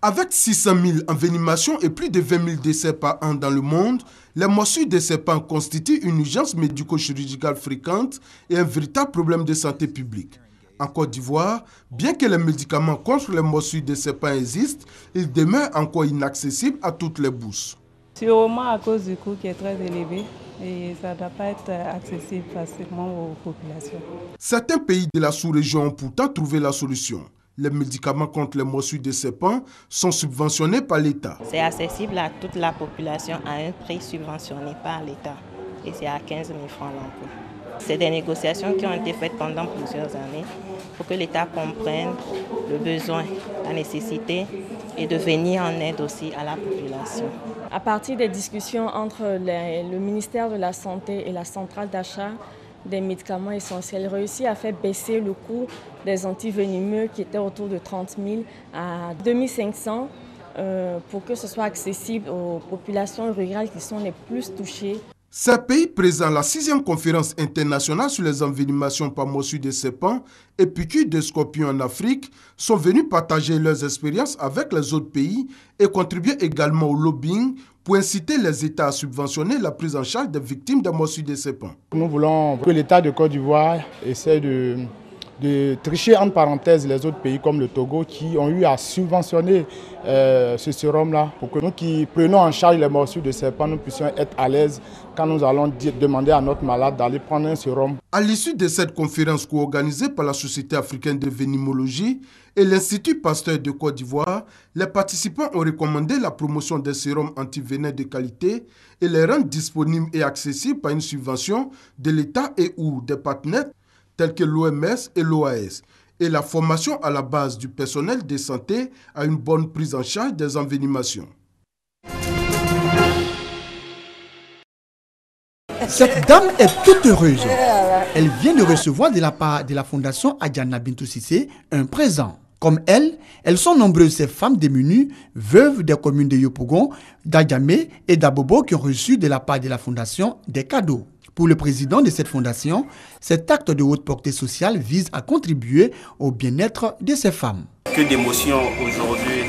Avec 600 000 envenimations et plus de 20 000 décès par an dans le monde, les morsures de serpents constituent une urgence médico-chirurgicale fréquente et un véritable problème de santé publique. En Côte d'Ivoire, bien que les médicaments contre les morsures de serpents existent, ils demeurent encore inaccessibles à toutes les bourses. Sûrement à cause du coût qui est très élevé et ça ne doit pas être accessible facilement aux populations. Certains pays de la sous-région ont pourtant trouvé la solution. Les médicaments contre les morsures de serpents sont subventionnés par l'État. C'est accessible à toute la population à un prix subventionné par l'État et c'est à 15 000 francs l'ampoule. C'est des négociations qui ont été faites pendant plusieurs années pour que l'État comprenne le besoin, la nécessité et de venir en aide aussi à la population. À partir des discussions entre le ministère de la Santé et la centrale d'achat des médicaments essentiels, réussit à faire baisser le coût des antivenimeux qui était autour de 30 000 à 2 500 pour que ce soit accessible aux populations rurales qui sont les plus touchées. Ces pays présents à la 6e conférence internationale sur les envenimations par morsure de serpents et piqûres de scorpions en Afrique sont venus partager leurs expériences avec les autres pays et contribuer également au lobbying pour inciter les États à subventionner la prise en charge des victimes de morsures de serpents. Nous voulons que l'État de Côte d'Ivoire essaie de tricher entre parenthèses les autres pays comme le Togo qui ont eu à subventionner ce sérum-là pour que nous qui prenons en charge les morsures de serpents, nous puissions être à l'aise quand nous allons demander à notre malade d'aller prendre un sérum. À l'issue de cette conférence co-organisée par la Société africaine de vénimologie et l'Institut Pasteur de Côte d'Ivoire, les participants ont recommandé la promotion des sérums anti-venins de qualité et les rendre disponibles et accessibles par une subvention de l'État et ou des partenaires tels que l'OMS et l'OAS, et la formation à la base du personnel de santé à une bonne prise en charge des envenimations. Cette dame est toute heureuse. Elle vient de recevoir de la part de la Fondation Adjana Bintou Cissé un présent. Comme elle, elles sont nombreuses ces femmes démunies, veuves des communes de Yopougon, d'Adjamé et d'Abobo qui ont reçu de la part de la Fondation des cadeaux. Pour le président de cette fondation, cet acte de haute portée sociale vise à contribuer au bien-être de ces femmes. Que d'émotions aujourd'hui,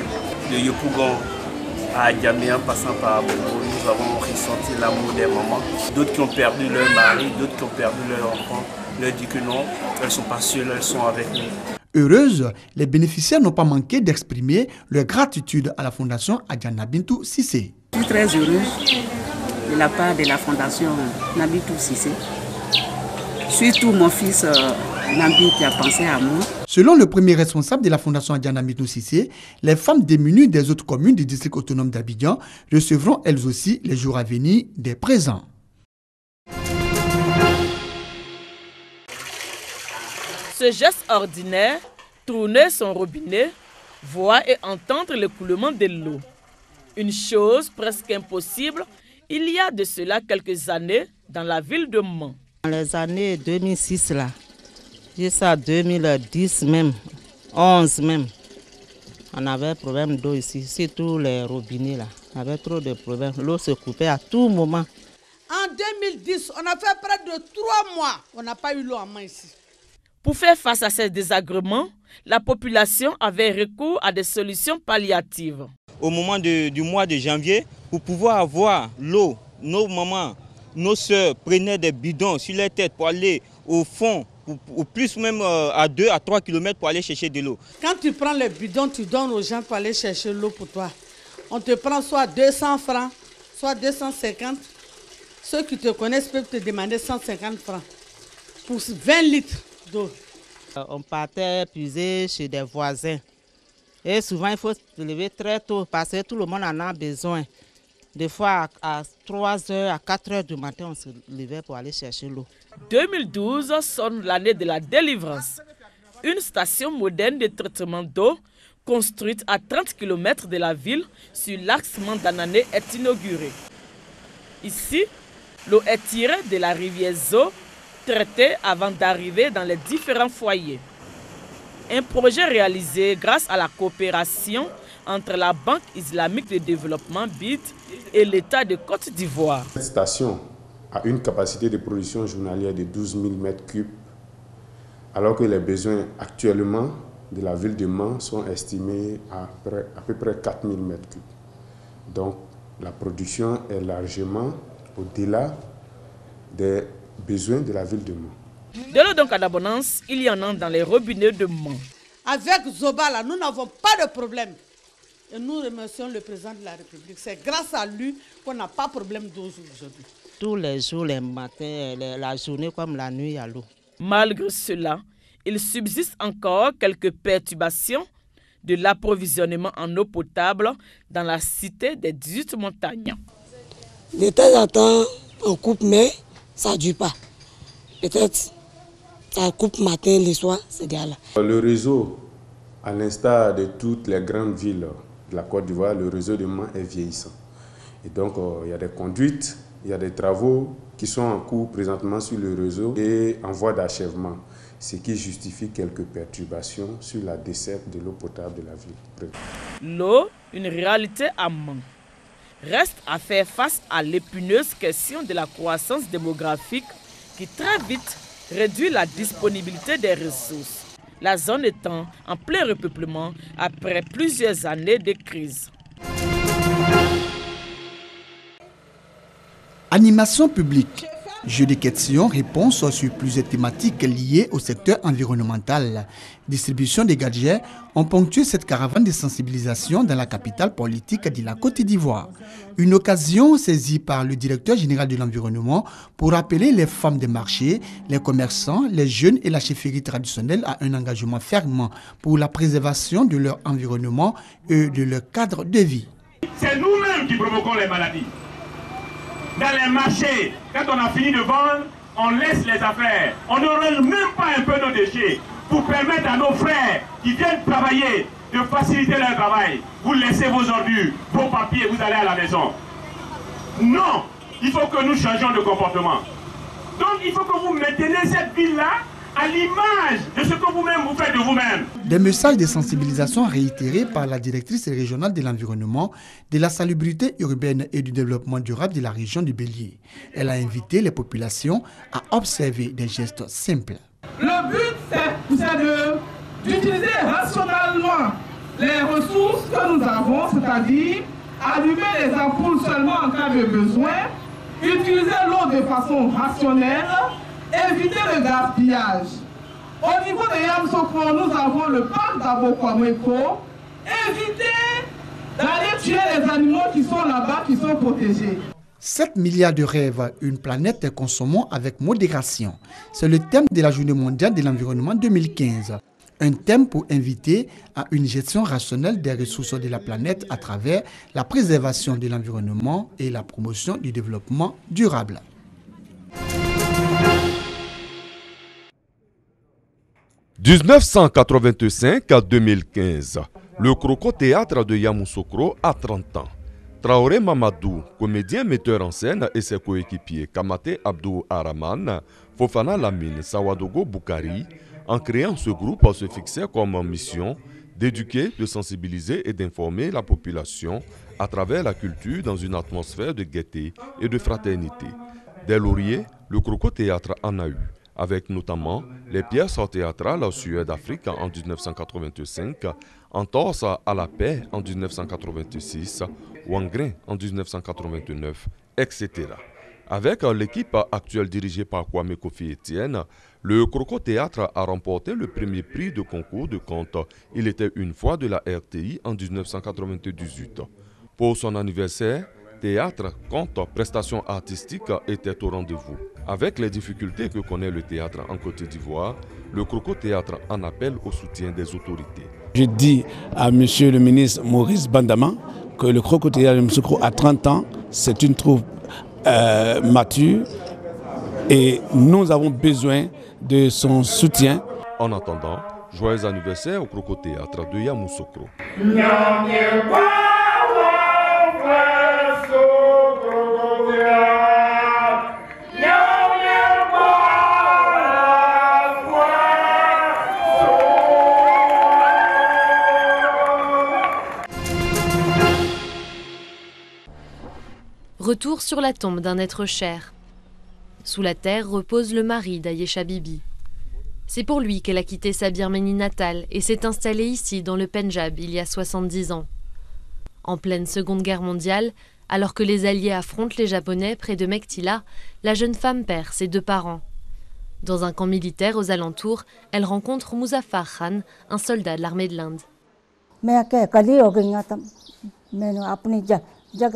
de Yopougon à Adjamé en passant par Abobo, nous avons ressenti l'amour des mamans. D'autres qui ont perdu leur mari, d'autres qui ont perdu leur enfant, leur dit que non, elles ne sont pas seules, elles sont avec nous. Heureuses, les bénéficiaires n'ont pas manqué d'exprimer leur gratitude à la Fondation Adjana Bintou Cissé. Je suis très heureuse de la part de la Fondation Nabitou Cissé. Surtout mon fils Nabi qui a pensé à moi. Selon le premier responsable de la Fondation Adjana Bintou Cissé, les femmes démunies des autres communes du district autonome d'Abidjan recevront elles aussi les jours à venir des présents. Ce geste ordinaire, tourner son robinet, voir et entendre l'écoulement de l'eau. Une chose presque impossible, il y a de cela quelques années dans la ville de Mans. Dans les années 2006, là, jusqu'à 2010 même, 11 même, on avait un problème d'eau ici, surtout les robinets là. On avait trop de problèmes, l'eau se coupait à tout moment. En 2010, on a fait près de 3 mois, on n'a pas eu l'eau en main ici. Pour faire face à ces désagréments, la population avait recours à des solutions palliatives. Au moment du mois de janvier, pour pouvoir avoir l'eau, nos mamans, nos soeurs prenaient des bidons sur les têtes pour aller au fond, ou plus même à 2 à 3 km pour aller chercher de l'eau. Quand tu prends les bidons, tu donnes aux gens pour aller chercher l'eau pour toi. On te prend soit 200 francs, soit 250. Ceux qui te connaissent peuvent te demander 150 francs pour 20 litres d'eau. On partait puiser chez des voisins. Et souvent, il faut se lever très tôt parce que tout le monde en a besoin. Des fois, à 3 heures, à 4 heures du matin, on se levait pour aller chercher l'eau. 2012 sonne l'année de la délivrance. Une station moderne de traitement d'eau, construite à 30 km de la ville, sur l'axe Mandanané, est inaugurée. Ici, l'eau est tirée de la rivière Zo, traitée avant d'arriver dans les différents foyers. Un projet réalisé grâce à la coopération entre la Banque islamique de développement BID et l'État de Côte d'Ivoire. Cette station a une capacité de production journalière de 12 000 m3, alors que les besoins actuellement de la ville de Mans sont estimés à peu près 4000 m3. Donc la production est largement au-delà des besoins de la ville de Mans. De l'eau donc à l'abondance, il y en a dans les robinets de Mans. Avec Zobala, nous n'avons pas de problème. Et nous remercions le président de la République. C'est grâce à lui qu'on n'a pas de problème d'eau aujourd'hui. Tous les jours, les matins, la journée comme la nuit, il y a l'eau. Malgré cela, il subsiste encore quelques perturbations de l'approvisionnement en eau potable dans la cité des 18 montagnes. De temps en temps, on coupe, mais ça ne dure pas. Peut-être ça coupe matin, le soir, c'est gars-là. Le réseau, à l'instar de toutes les grandes villes de la Côte d'Ivoire, le réseau de Mans est vieillissant. Et donc, il y a des conduites, il y a des travaux qui sont en cours présentement sur le réseau et en voie d'achèvement, ce qui justifie quelques perturbations sur la desserte de l'eau potable de la ville. L'eau, une réalité à Mans, reste à faire face à l'épineuse question de la croissance démographique qui très vite réduit la disponibilité des ressources, la zone étant en plein repeuplement après plusieurs années de crise. Animation publique, jeux de questions, réponses sur plusieurs thématiques liées au secteur environnemental. Distribution des gadgets ont ponctué cette caravane de sensibilisation dans la capitale politique de la Côte d'Ivoire. Une occasion saisie par le directeur général de l'environnement pour appeler les femmes des marchés, les commerçants, les jeunes et la chefferie traditionnelle à un engagement ferme pour la préservation de leur environnement et de leur cadre de vie. C'est nous-mêmes qui provoquons les maladies. Dans les marchés, quand on a fini de vendre, on laisse les affaires. On ne range même pas un peu nos déchets pour permettre à nos frères qui viennent travailler de faciliter leur travail. Vous laissez vos ordures, vos papiers, vous allez à la maison. Non, il faut que nous changions de comportement. Donc il faut que vous mainteniez cette ville-là à l'image de ce que vous-même vous faites de vous-même. Des messages de sensibilisation réitérés par la directrice régionale de l'environnement, de la salubrité urbaine et du développement durable de la région du Bélier. Elle a invité les populations à observer des gestes simples. Le but, c'est d'utiliser rationnellement les ressources que nous avons, c'est-à-dire allumer les ampoules seulement en cas de besoin, utiliser l'eau de façon rationnelle, éviter le gaspillage. Au niveau de Yamoussoukro, nous avons le parc d'Abokwameko. Éviter d'aller tuer les animaux qui sont là-bas, qui sont protégés. 7 milliards de rêves, une planète consommant avec modération. C'est le thème de la Journée mondiale de l'environnement 2015. Un thème pour inviter à une gestion rationnelle des ressources de la planète à travers la préservation de l'environnement et la promotion du développement durable. « 1985 à 2015, le Croco-Théâtre de Yamoussoukro a 30 ans. Traoré Mamadou, comédien metteur en scène, et ses coéquipiers Kamate Abdou Araman, Fofana Lamine, Sawadogo Boukari, en créant ce groupe, se fixaient comme mission d'éduquer, de sensibiliser et d'informer la population à travers la culture dans une atmosphère de gaieté et de fraternité. Des lauriers, le Croco-Théâtre en a eu, avec notamment les pièces théâtrales Suède-Afrique en 1985, Entorse à la paix en 1986, Wangrin en 1989, etc. Avec l'équipe actuelle dirigée par Kwame Kofi Etienne, le Croco-Théâtre a remporté le premier prix de concours de conte « Il était une fois » de la RTI en 1998. Pour son anniversaire, théâtre, conte, prestations artistiques étaient au rendez-vous. Avec les difficultés que connaît le théâtre en Côte d'Ivoire, le Croco-Théâtre en appelle au soutien des autorités. Je dis à monsieur le ministre Maurice Bandama que le Croco-Théâtre de Yamoussoukro a 30 ans, c'est une troupe mature et nous avons besoin de son soutien. En attendant, joyeux anniversaire au Croco-Théâtre de Yamoussoukro. Retour sur la tombe d'un être cher. Sous la terre repose le mari d'Aïecha Bibi. C'est pour lui qu'elle a quitté sa Birmanie natale et s'est installée ici, dans le Pendjab, il y a 70 ans. En pleine Seconde Guerre mondiale, alors que les Alliés affrontent les Japonais près de Mektila, la jeune femme perd ses 2 parents. Dans un camp militaire aux alentours, elle rencontre Muzaffar Khan, un soldat de l'armée de l'Inde.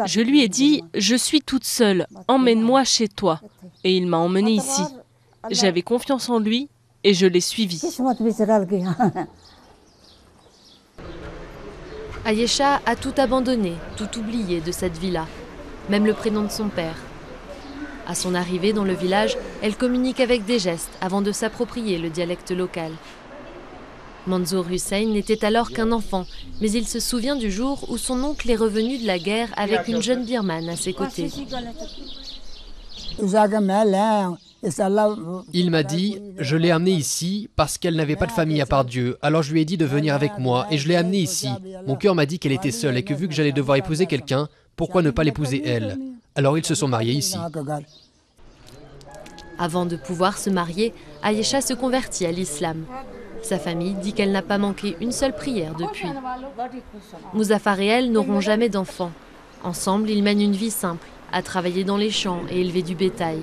Je lui ai dit « Je suis toute seule, emmène-moi chez toi ». Et il m'a emmenée ici. J'avais confiance en lui et je l'ai suivi. Ayesha a tout abandonné, tout oublié de cette vie-là, même le prénom de son père. À son arrivée dans le village, elle communique avec des gestes avant de s'approprier le dialecte local. Manzoor Hussein n'était alors qu'un enfant, mais il se souvient du jour où son oncle est revenu de la guerre avec une jeune birmane à ses côtés. Il m'a dit, je l'ai amenée ici parce qu'elle n'avait pas de famille à part Dieu. Alors je lui ai dit de venir avec moi et je l'ai amenée ici. Mon cœur m'a dit qu'elle était seule et que vu que j'allais devoir épouser quelqu'un, pourquoi ne pas l'épouser elle? Alors ils se sont mariés ici. Avant de pouvoir se marier, Ayesha se convertit à l'islam. Sa famille dit qu'elle n'a pas manqué une seule prière depuis. Muzaffar et elle n'auront jamais d'enfants. Ensemble, ils mènent une vie simple, à travailler dans les champs et élever du bétail.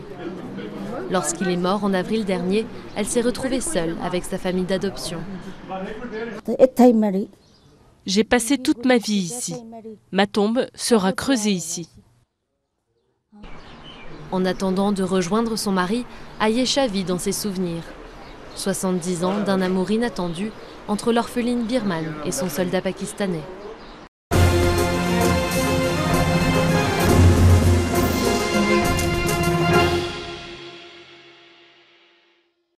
Lorsqu'il est mort en avril dernier, elle s'est retrouvée seule avec sa famille d'adoption. J'ai passé toute ma vie ici. Ma tombe sera creusée ici. En attendant de rejoindre son mari, Ayesha vit dans ses souvenirs. 70 ans d'un amour inattendu entre l'orpheline birmane et son soldat pakistanais.